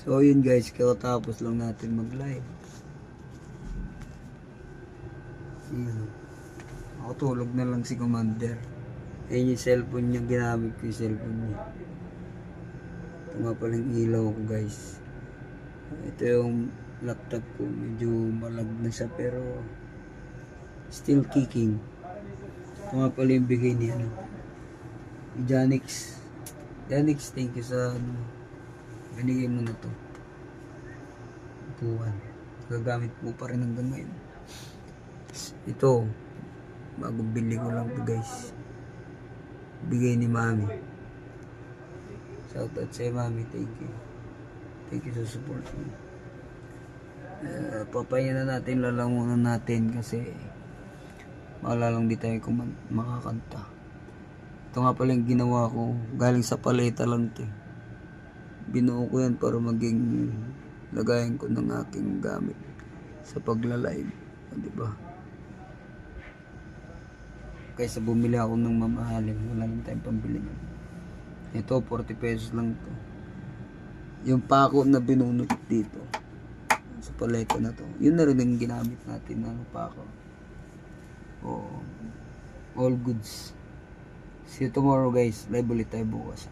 So yun guys, kakatapos lang natin mag live. Yun. Ako tulog na lang si Commander. Ayun yung cellphone niya, ginamit ko yung cellphone niya. Ito nga palang ilaw ko guys. Ito yung laptop ko, medyo malag na siya pero still kicking. Ito nga pala yung bigay niya, Janix. Janix, thank you sa binigay mo na to. Upuan. Gagamit mo pa rin hanggang ngayon. Ito, bagong bili ko lang to guys. Bigay ni Mami. Shout out sa Mami, thank you. Thank you sa support mo. Papahinga na natin, lalamunan natin kasi maalalang di tayo makakanta. Ito nga pala yung ginawa ko, galing sa paleta lang to. Binuo ko yan para maging lagayan ko ng aking gamit sa pagla-live, diba? Kaysa bumili ako ng mamahalin, wala lang tayong pambili niyan. Ito 40 pesos lang to. Yung pako na binunot dito sa paleta na to, yun na rin ang ginamit natin na pako. All goods. See you tomorrow guys, live ulit tayo bukas.